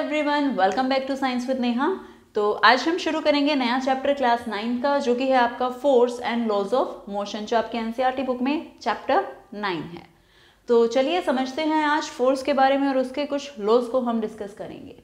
Everyone, welcome back to science with Neha. तो आज हम शुरू करेंगे नया चैप्टर क्लास 9 का, जो कि है आपका force and laws of motion, जो आपके एनसीईआरटी बुक में चैप्टर 9 है। तो चलिए समझते हैं आज फोर्स के बारे में और उसके कुछ लॉज को हम डिस्कस करेंगे।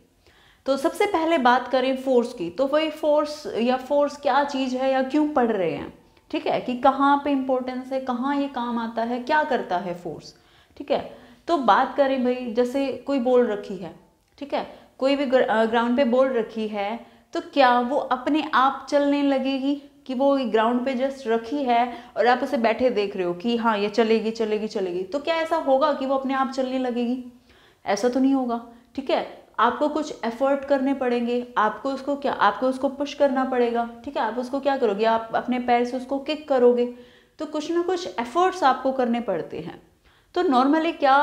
तो सबसे पहले बात करें फोर्स की, तो वही फोर्स क्या चीज़ है या क्यों पढ़ रहे हैं, ठीक है, कि कहाँ पे इम्पोर्टेंस है, कहाँ ये काम आता है, क्या करता है फोर्स, ठीक है। तो बात करें भाई, जैसे कोई बॉल रखी है, ठीक है, कोई भी ग्राउंड पे बॉल रखी है, तो क्या वो अपने आप चलने लगेगी कि वो ग्राउंड पे जस्ट रखी है और आप उसे बैठे देख रहे हो कि हाँ ये चलेगी चलेगी चलेगी, तो क्या ऐसा होगा कि वो अपने आप चलने लगेगी? ऐसा तो नहीं होगा, ठीक है। आपको कुछ एफर्ट करने पड़ेंगे, आपको उसको पुश करना पड़ेगा, ठीक है। आप उसको क्या करोगे, आप अपने पैर से उसको किक करोगे, तो कुछ ना कुछ एफर्ट्स आपको करने पड़ते हैं। तो नॉर्मली क्या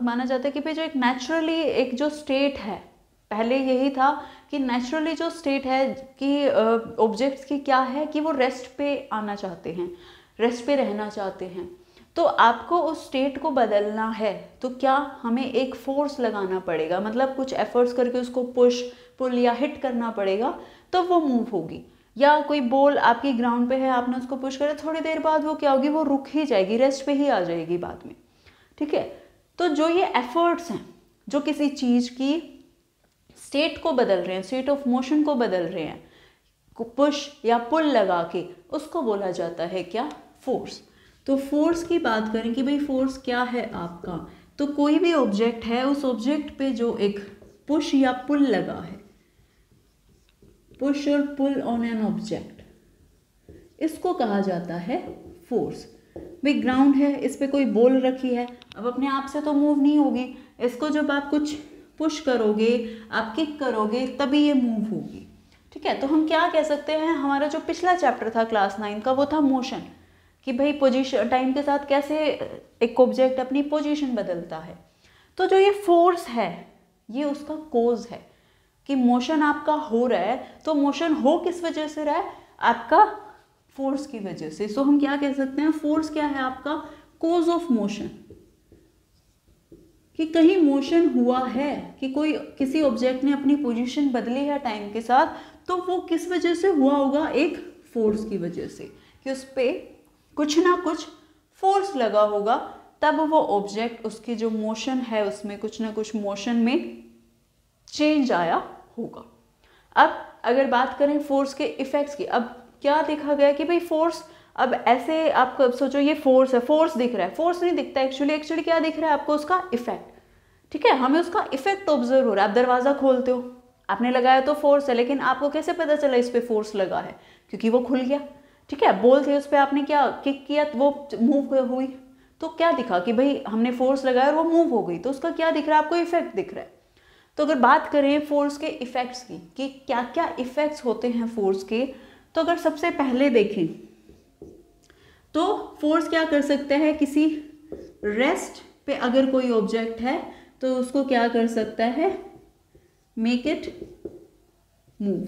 माना जाता है कि भाई जो एक नेचुरली एक जो स्टेट है, पहले यही था कि नेचुरली जो स्टेट है कि ऑब्जेक्ट्स की क्या है कि वो रेस्ट पे आना चाहते हैं, रेस्ट पे रहना चाहते हैं। तो आपको उस स्टेट को बदलना है तो क्या हमें एक फोर्स लगाना पड़ेगा, मतलब कुछ एफर्ट्स करके उसको पुश पुल या हिट करना पड़ेगा, तो वो मूव होगी। या कोई बॉल आपकी ग्राउंड पे है, आपने उसको पुश करा, थोड़ी देर बाद वो क्या होगी, वो रुक ही जाएगी, रेस्ट पे ही आ जाएगी बाद में, ठीक है। तो जो ये एफर्ट्स हैं जो किसी चीज़ की स्टेट को बदल रहे हैं, स्टेट ऑफ मोशन को बदल रहे हैं, पुश या पुल लगा के, उसको बोला जाता है क्या, फोर्स। तो फोर्स की बात करें कि भाई फोर्स क्या है आपका, तो कोई भी ऑब्जेक्ट है, उस ऑब्जेक्ट पे जो एक पुश या पुल लगा है, पुश और पुल ऑन एन ऑब्जेक्ट, इसको कहा जाता है फोर्स। भाई ग्राउंड है, इस पे कोई बॉल रखी है, अब अपने आप से तो मूव नहीं होगी, इसको जब आप कुछ पुश करोगे, आप किक करोगे, तभी ये मूव होगी, ठीक है। तो हम क्या कह सकते हैं, हमारा जो पिछला चैप्टर था क्लास 9 का, वो था मोशन, कि भाई पोजीशन, टाइम के साथ कैसे एक ऑब्जेक्ट अपनी पोजीशन बदलता है। तो जो ये फोर्स है, ये उसका कोज है कि मोशन आपका हो रहा है, तो मोशन हो किस वजह से रहा है, आपका फोर्स की वजह से। सो हम क्या कह सकते हैं, फोर्स क्या है आपका, कोज ऑफ मोशन, कि कहीं मोशन हुआ है, कि कोई किसी ऑब्जेक्ट ने अपनी पोजीशन बदली है टाइम के साथ, तो वो किस वजह से हुआ होगा, एक फोर्स की वजह से, कि उस पे कुछ ना कुछ फोर्स लगा होगा, तब वो ऑब्जेक्ट, उसकी जो मोशन है उसमें कुछ ना कुछ मोशन में चेंज आया होगा। अब अगर बात करें फोर्स के इफेक्ट्स की, अब क्या देखा गया कि भाई फोर्स, अब ऐसे आप सोचो ये फोर्स है, फोर्स दिख रहा है, फोर्स नहीं दिखता एक्चुअली क्या दिख रहा है आपको, उसका इफेक्ट, ठीक है। हमें उसका इफेक्ट ऑब्जर्व हो रहा है। आप दरवाजा खोलते हो, आपने लगाया तो फोर्स है, लेकिन आपको कैसे पता चला इस पे फोर्स लगा है, क्योंकि वो खुल गया, ठीक है। बॉल थी, उस पर आपने क्या किक किया, वो मूव हुई, तो क्या दिखा कि भाई हमने फोर्स लगाया और वो मूव हो गई, तो उसका क्या दिख रहा है आपको, इफेक्ट दिख रहा है। तो अगर बात करें फोर्स के इफेक्ट्स की कि क्या क्या इफेक्ट्स होते हैं फोर्स के, तो अगर सबसे पहले देखें तो फोर्स क्या कर सकता है, किसी रेस्ट पे अगर कोई ऑब्जेक्ट है तो उसको क्या कर सकता है, मेक इट मूव,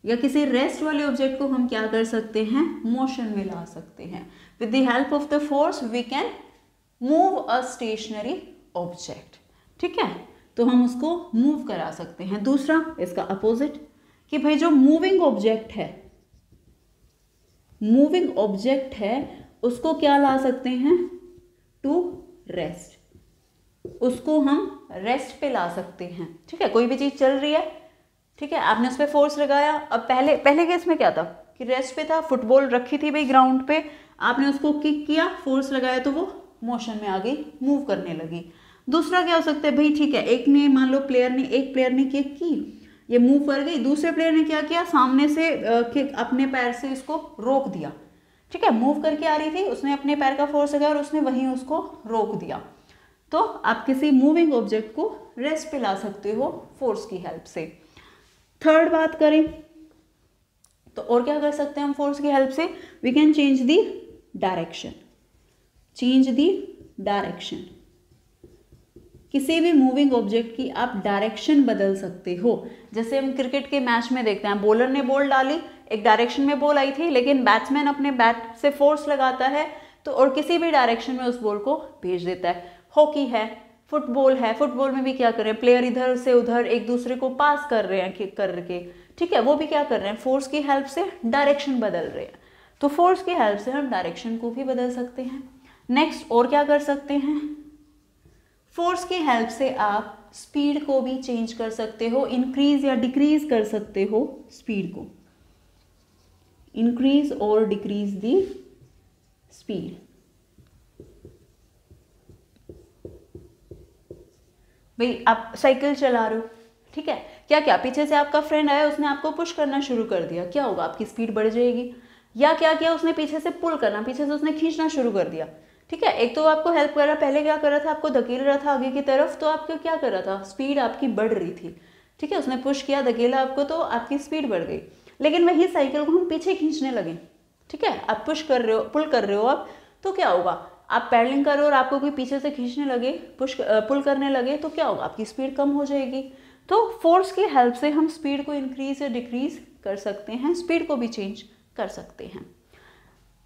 या किसी रेस्ट वाले ऑब्जेक्ट को हम क्या कर सकते हैं, मोशन में ला सकते हैं। With the help of the force we can move a stationary object, ठीक है, तो हम उसको मूव करा सकते हैं। दूसरा इसका अपोजिट, कि भाई जो मूविंग ऑब्जेक्ट है उसको क्या ला सकते हैं, टू रेस्ट, उसको हम रेस्ट पे ला सकते हैं, ठीक है। कोई भी चीज चल रही है, ठीक है, आपने उस पर फोर्स लगाया, अब पहले केस में क्या था कि रेस्ट पे था, फुटबॉल रखी थी भाई ग्राउंड पे, आपने उसको किक किया, फोर्स लगाया, तो वो मोशन में आ गई, मूव करने लगी। दूसरा क्या हो सकता है भाई, ठीक है, एक प्लेयर ने किक की, ये मूव कर गई, दूसरे प्लेयर ने क्या किया, सामने से किक अपने पैर से इसको रोक दिया, ठीक है, मूव करके आ रही थी, उसने अपने पैर का फोर्स लगाया और उसने वहीं उसको रोक दिया। तो आप किसी मूविंग ऑब्जेक्ट को रेस्ट पे ला सकते हो फोर्स की हेल्प से। थर्ड बात करें तो और क्या कर सकते हैं हम फोर्स की हेल्प से, we can change the direction, किसी भी मूविंग ऑब्जेक्ट की आप डायरेक्शन बदल सकते हो। जैसे हम क्रिकेट के मैच में देखते हैं, बॉलर ने बॉल डाली, एक डायरेक्शन में बॉल आई थी, लेकिन बैट्समैन अपने बैट से फोर्स लगाता है तो और किसी भी डायरेक्शन में उस बॉल को भेज देता है। हॉकी है, फुटबॉल है, फुटबॉल में भी क्या कर रहे हैं, प्लेयर इधर से उधर एक दूसरे को पास कर रहे हैं करके, ठीक है, वो भी क्या कर रहे हैं, फोर्स की हेल्प से डायरेक्शन बदल रहे हैं। तो फोर्स की हेल्प से हम डायरेक्शन को भी बदल सकते हैं। नेक्स्ट और क्या कर सकते हैं, फोर्स की हेल्प से आप स्पीड को भी चेंज कर सकते हो, इंक्रीज या डिक्रीज कर सकते हो स्पीड को, इंक्रीज और डिक्रीज दी स्पीड। भाई आप साइकिल चला रहे हो, ठीक है, क्या क्या पीछे से आपका फ्रेंड आया, उसने आपको पुश करना शुरू कर दिया, क्या होगा, आपकी स्पीड बढ़ जाएगी। या क्या किया उसने, पीछे से पुल करना, पीछे से उसने खींचना शुरू कर दिया, ठीक है, एक तो आपको हेल्प कर रहा, पहले क्या कर रहा था, आपको धकेल रहा था आगे की तरफ, तो आपको क्या कर रहा था, स्पीड आपकी बढ़ रही थी, ठीक है, उसने पुश किया, धकेला आपको, तो आपकी स्पीड बढ़ गई। लेकिन वही साइकिल को हम पीछे खींचने लगे, ठीक है, आप पुश कर रहे हो, पुल कर रहे हो आप, तो क्या होगा, आप पैडलिंग कर रहे हो और आपको कोई पीछे से खींचने लगे, पुल करने लगे, तो क्या होगा, आपकी स्पीड कम हो जाएगी। तो फोर्स की हेल्प से हम स्पीड को इंक्रीज या डिक्रीज कर सकते हैं, स्पीड को भी चेंज कर सकते हैं।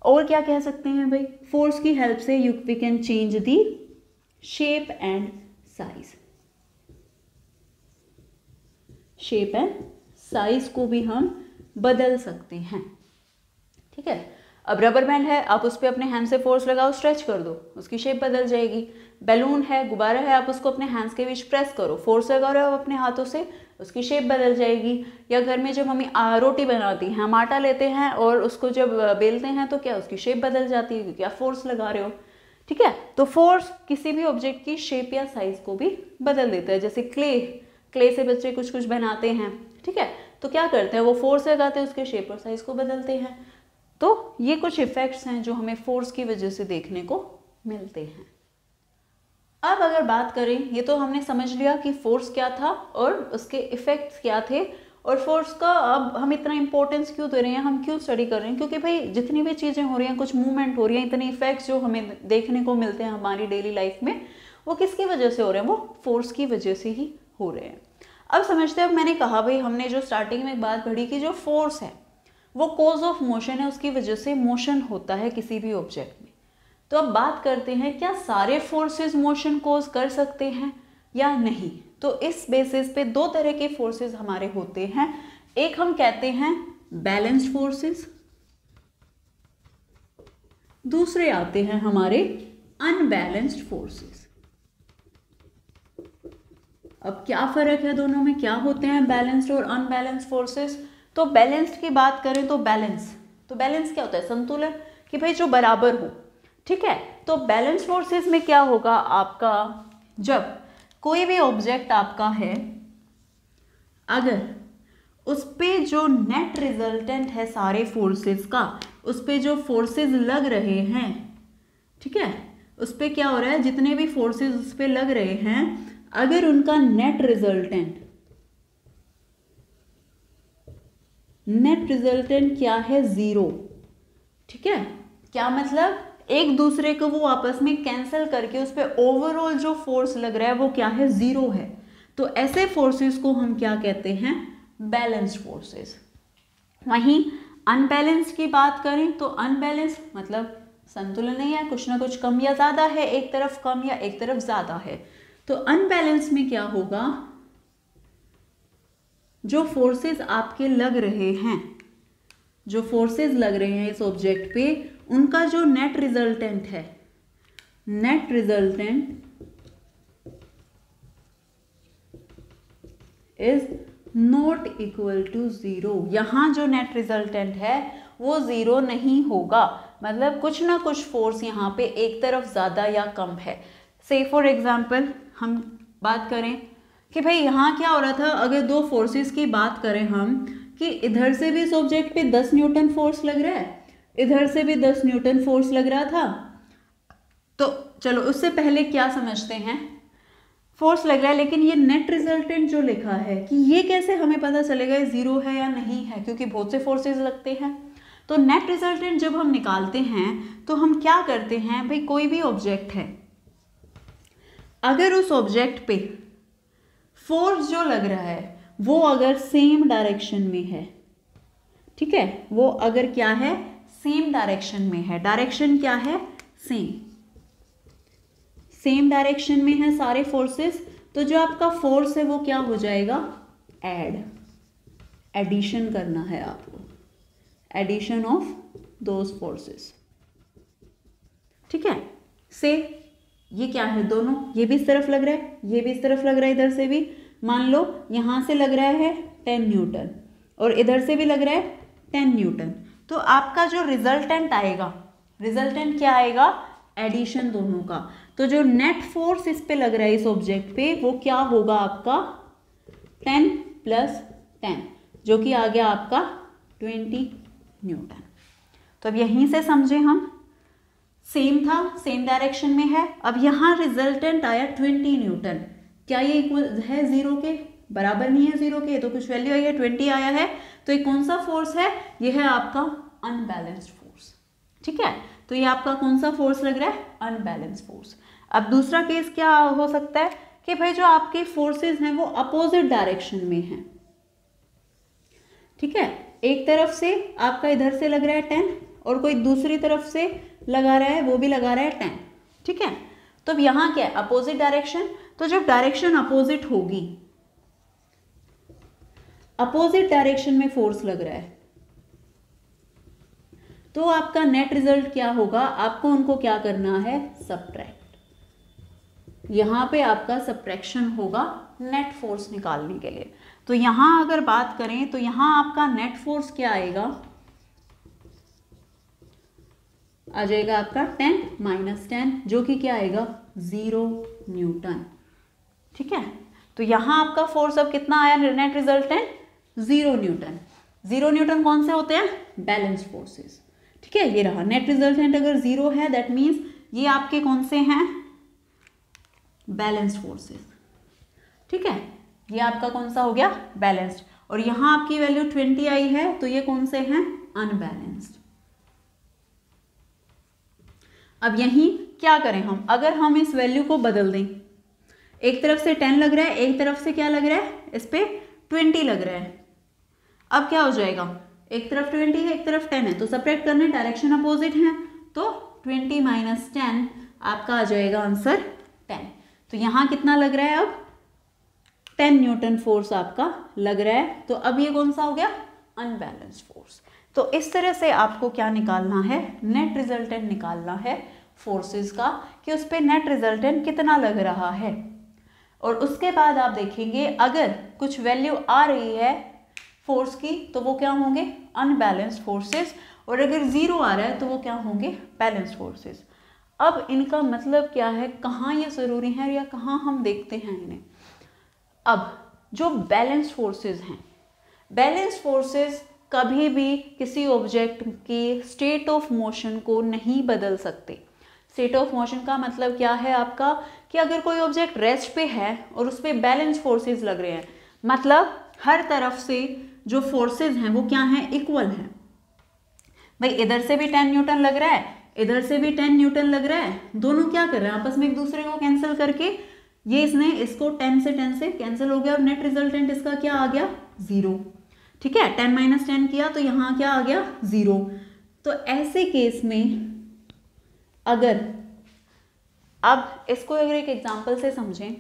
और क्या कह सकते हैं भाई, फोर्स की हेल्प से we can change the shape and size, shape and size को भी हम बदल सकते हैं, ठीक है। अब रबर बैंड है, आप उस पर अपने हैंड से फोर्स लगाओ, स्ट्रेच कर दो, उसकी शेप बदल जाएगी। बैलून है, गुब्बारा है, आप उसको अपने हैंड्स के बीच प्रेस करो, फोर्स लगा रहे हो अपने हाथों से, उसकी शेप बदल जाएगी। या घर में जब मम्मी रोटी बनाती हैं, हम आटा लेते हैं और उसको जब बेलते हैं तो क्या उसकी शेप बदल जाती है, क्योंकि आप फोर्स लगा रहे हो, ठीक है। तो फोर्स किसी भी ऑब्जेक्ट की शेप या साइज को भी बदल देता है। जैसे क्ले से बच्चे कुछ कुछ बनाते हैं, ठीक है, तो क्या करते हैं, वो फोर्स लगाते हैं, उसके शेप और साइज को बदलते हैं। तो ये कुछ इफेक्ट्स हैं जो हमें फोर्स की वजह से देखने को मिलते हैं। अब अगर बात करें, ये तो हमने समझ लिया कि फोर्स क्या था और उसके इफेक्ट्स क्या थे, और फोर्स का अब हम इतना इंपॉर्टेंस क्यों दे रहे हैं, हम क्यों स्टडी कर रहे हैं, क्योंकि भाई जितनी भी चीज़ें हो रही हैं, कुछ मूवमेंट हो रही हैं, इतने इफेक्ट्स जो हमें देखने को मिलते हैं हमारी डेली लाइफ में, वो किसकी वजह से हो रहे हैं, वो फोर्स की वजह से ही हो रहे हैं। अब समझते हैं, अब मैंने कहा भाई, हमने जो स्टार्टिंग में एक बात पढ़ी कि जो फोर्स है वो कॉज ऑफ मोशन है, उसकी वजह से मोशन होता है किसी भी ऑब्जेक्ट में। तो अब बात करते हैं, क्या सारे फोर्सेस मोशन कॉज कर सकते हैं या नहीं। तो इस बेसिस पे दो तरह के फोर्सेस हमारे होते हैं, एक हम कहते हैं बैलेंस्ड फोर्सेस, दूसरे आते हैं हमारे अनबैलेंस्ड फोर्सेस। अब क्या फर्क है दोनों में, क्या होते हैं बैलेंस्ड और अनबैलेंस्ड फोर्सेस। तो बैलेंस्ड की बात करें तो बैलेंस क्या होता है, संतुलन, कि भाई जो बराबर हो, ठीक है। तो बैलेंस फोर्सेस में क्या होगा आपका, जब कोई भी ऑब्जेक्ट आपका है, अगर उस पे जो नेट रिजल्टेंट है सारे फोर्सेस का, उस पे जो फोर्सेस लग रहे हैं, ठीक है, उस पे क्या हो रहा है, जितने भी फोर्सेस उस पे लग रहे हैं, अगर उनका नेट रिजल्टेंट क्या है, 0, ठीक है। क्या मतलब, एक दूसरे को वो आपस में कैंसिल करके उस पर ओवरऑल जो फोर्स लग रहा है वो क्या है, 0 है। तो ऐसे फोर्सेस को हम क्या कहते हैं, बैलेंस्ड फोर्सेस। वहीं अनबैलेंस की बात करें तो अनबैलेंस मतलब संतुलन नहीं है, कुछ ना कुछ कम या ज़्यादा है, एक तरफ कम या एक तरफ ज़्यादा है। तो अनबैलेंस में क्या होगा, जो फोर्सेस आपके लग रहे हैं, जो फोर्सेस लग रहे हैं इस ऑब्जेक्ट पे, उनका जो नेट रिजल्टेंट है, net resultant is not equal to 0। यहां जो नेट रिजल्टेंट है वो 0 नहीं होगा, मतलब कुछ ना कुछ फोर्स यहाँ पे एक तरफ ज़्यादा या कम है। से फॉर एग्जाम्पल हम बात करें कि भाई यहाँ क्या हो रहा था, अगर दो फोर्सेस की बात करें हम, कि इधर से भी इस ऑब्जेक्ट पे 10 न्यूटन फोर्स लग रहा है, इधर से भी 10 न्यूटन फोर्स लग रहा था। तो चलो उससे पहले क्या समझते हैं, फोर्स लग रहा है, लेकिन ये नेट रिजल्टेंट जो लिखा है, कि ये कैसे हमें पता चलेगा ये 0 है या नहीं है, क्योंकि बहुत से फोर्सेस लगते हैं। तो नेट रिजल्टेंट जब हम निकालते हैं तो हम क्या करते हैं, भाई कोई भी ऑब्जेक्ट है, अगर उस ऑब्जेक्ट पे फोर्स जो लग रहा है वो अगर सेम डायरेक्शन में है, ठीक है, वो अगर क्या है, सेम डायरेक्शन में है, डायरेक्शन क्या है, सेम, सेम डायरेक्शन में है सारे फोर्सेस, तो जो आपका फोर्स है वो क्या हो जाएगा, एडिशन करना है आपको, एडिशन ऑफ दोज फोर्सेस। ठीक है, से ये क्या है, दोनों, ये भी इस तरफ लग रहा है, ये भी इस तरफ लग रहा है, इधर से भी मान लो यहाँ से लग रहा है 10 न्यूटन और इधर से भी लग रहा है 10 न्यूटन, तो आपका जो रिजल्टेंट आएगा, रिजल्टेंट क्या आएगा, एडिशन दोनों का। तो जो नेट फोर्स इस पे लग रहा है इस ऑब्जेक्ट पे, वो क्या होगा आपका 10 + 10, जो कि आ गया आपका 20 न्यूटन। तो अब यहीं से समझे हम, सेम था, सेम डायरेक्शन में है। अब यहाँ रिजल्टेंट आया 20 न्यूटन, क्या ये इक्वल है 0 के, बराबर नहीं है 0 के, तो कुछ वैल्यू आई है, 20 आया है, तो ये कौन सा फोर्स है, ये है आपका अनबैलेंस्ड फोर्स। ठीक है, तो ये आपका कौन सा फोर्स लग रहा है, अनबैलेंस्ड फोर्स। अब दूसरा केस क्या हो सकता है कि भाई जो आपके फोर्सेस हैं वो अपोजिट डायरेक्शन में हैं। ठीक है, एक तरफ से आपका इधर से लग रहा है 10 और कोई दूसरी तरफ से लगा रहा है, वो भी लगा रहा है 10। ठीक है, तो अब यहाँ क्या है, अपोजिट डायरेक्शन, तो जब डायरेक्शन अपोजिट होगी, अपोजिट डायरेक्शन में फोर्स लग रहा है, तो आपका नेट रिजल्ट क्या होगा, आपको उनको क्या करना है, सब्ट्रैक्ट। यहां पे आपका सब्ट्रैक्शन होगा नेट फोर्स निकालने के लिए। तो यहां अगर बात करें तो यहां आपका नेट फोर्स क्या आएगा, आ जाएगा आपका 10 - 10, जो कि क्या आएगा 0 न्यूटन। ठीक है, तो यहां आपका फोर्स अब कितना आया, नेट रिजल्टेंट 0 न्यूटन। 0 न्यूटन कौन से होते हैं, बैलेंस्ड फोर्सेस। ठीक है, ये रहा नेट रिजल्टेंट, अगर 0 है दैट मीन्स ये आपके कौन से हैं, बैलेंस्ड फोर्सेस। ठीक है, ये आपका कौन सा हो गया, बैलेंस्ड, और यहां आपकी वैल्यू 20 आई है, तो ये कौन से हैं, अनबैलेंस्ड। अब यहीं क्या करें हम, अगर हम इस वैल्यू को बदल दें, एक तरफ से 10 लग रहा है, एक तरफ से क्या लग रहा है, इस पे 20 लग रहा है, अब क्या हो जाएगा, एक तरफ 20 है एक तरफ 10 है, तो सब्ट्रैक्ट करने, डायरेक्शन अपोजिट है, तो 20 - 10 आपका आ जाएगा आंसर 10। तो यहाँ कितना लग रहा है, अब 10 न्यूटन फोर्स आपका लग रहा है, तो अब ये कौन सा हो गया, अनबैलेंस्ड फोर्स। तो इस तरह से आपको क्या निकालना है, नेट रिजल्टेंट निकालना है फोर्सेस का, कि उस पर नेट रिजल्टेंट कितना लग रहा है। और उसके बाद आप देखेंगे अगर कुछ वैल्यू आ रही है फोर्स की, तो वो क्या होंगे, अनबैलेंस्ड फोर्सेस, और अगर 0 आ रहा है तो वो क्या होंगे, बैलेंस्ड फोर्सेस। अब इनका मतलब क्या है, कहाँ ये ज़रूरी है या कहाँ हम देखते हैं इन्हें। अब जो बैलेंस्ड फोर्सेस हैं, बैलेंस्ड फोर्सेस कभी भी किसी ऑब्जेक्ट की स्टेट ऑफ मोशन को नहीं बदल सकते। स्टेट ऑफ मोशन का मतलब क्या है आपका, कि अगर कोई ऑब्जेक्ट रेस्ट पे है और उस पर बैलेंस फोर्सेस लग रहे हैं, मतलब हर तरफ से जो फोर्सेस हैं वो क्या हैं, इक्वल हैं। भाई इधर से भी 10 न्यूटन लग रहा है, इधर से भी 10 न्यूटन लग रहा है, दोनों क्या कर रहे हैं, आपस में एक दूसरे को कैंसिल करके, ये इसने इसको 10 से कैंसिल हो गया, और नेट रिजल्टेंट इसका क्या आ गया, 0। ठीक है, 10 - 10 किया तो यहाँ क्या आ गया, 0। तो ऐसे केस में अगर, अब इसको अगर एक एग्जांपल से समझें,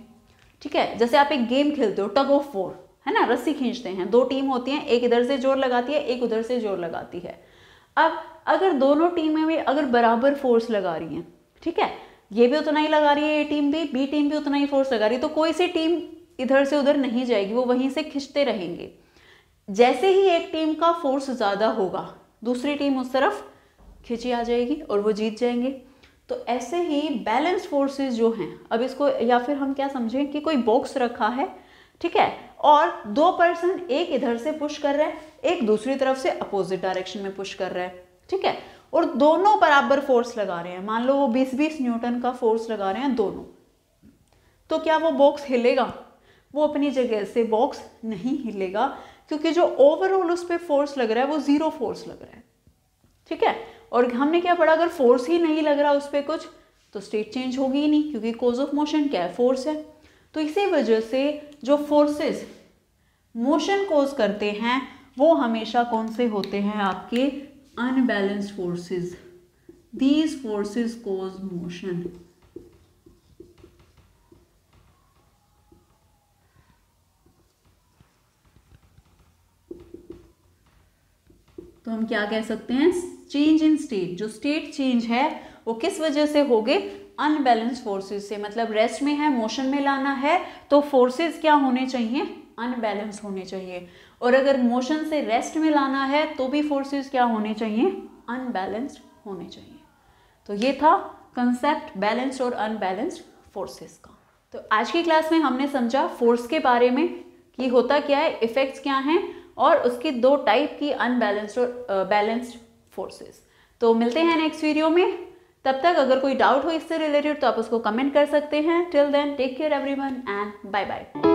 ठीक है, जैसे आप एक गेम खेलते हो, टग ऑफ वॉर, है ना, रस्सी खींचते हैं, 2 टीम होती हैं, एक इधर से जोर लगाती है, एक उधर से जोर लगाती है। अब अगर दोनों टीमें भी अगर बराबर फोर्स लगा रही हैं, ठीक है, ये भी उतना ही लगा रही है, ए टीम भी, बी टीम भी उतना ही फोर्स लगा रही है, तो कोई सी टीम इधर से उधर नहीं जाएगी, वो वहीं से खींचते रहेंगे। जैसे ही एक टीम का फोर्स ज़्यादा होगा, दूसरी टीम उस तरफ खींची आ जाएगी और वो जीत जाएंगे। तो ऐसे ही बैलेंस फोर्सेस जो हैं, अब इसको या फिर हम क्या समझें कि कोई बॉक्स रखा है, ठीक है, और 2 पर्सन, एक इधर से पुश कर रहा है, एक दूसरी तरफ से अपोजिट डायरेक्शन में पुश कर रहा है, ठीक है, और दोनों बराबर फोर्स लगा रहे हैं, मान लो वो 20-20 न्यूटन का फोर्स लगा रहे हैं दोनों, तो क्या वो बॉक्स हिलेगा? वो अपनी जगह से बॉक्स नहीं हिलेगा, क्योंकि जो ओवरऑल उस पर फोर्स लग रहा है वो 0 फोर्स लग रहा है। ठीक है, और हमने क्या पढ़ा, अगर फोर्स ही नहीं लग रहा उस पर कुछ, तो स्टेट चेंज होगी ही नहीं, क्योंकि कॉज ऑफ मोशन क्या है, फोर्स है। तो इसी वजह से जो फोर्सेस मोशन कॉज करते हैं वो हमेशा कौन से होते हैं, आपके unbalanced forces. These forces cause motion. तो हम क्या कह सकते हैं, चेंज इन स्टेट, जो स्टेट चेंज है वो किस वजह से हो गए, अनबैलेंस फोर्सेस से। मतलब रेस्ट में है, मोशन में लाना है, तो फोर्सेस क्या होने चाहिए, अनबैलेंस होने चाहिए। और अगर मोशन से रेस्ट में लाना है तो भी फोर्सेस क्या होने चाहिए, अनबैलेंस्ड होने चाहिए। तो ये था कंसेप्ट बैलेंस्ड और अनबैलेंस्ड फोर्सेस का। तो आज की क्लास में हमने समझा फोर्स के बारे में कि होता क्या है, इफेक्ट्स क्या हैं, और उसकी दो टाइप की, अनबैलेंस्ड और बैलेंस्ड फोर्सेस। तो मिलते हैं नेक्स्ट वीडियो में। तब तक अगर कोई डाउट हो इससे रिलेटेड तो आप उसको कमेंट कर सकते हैं। Till then take care everyone and bye bye.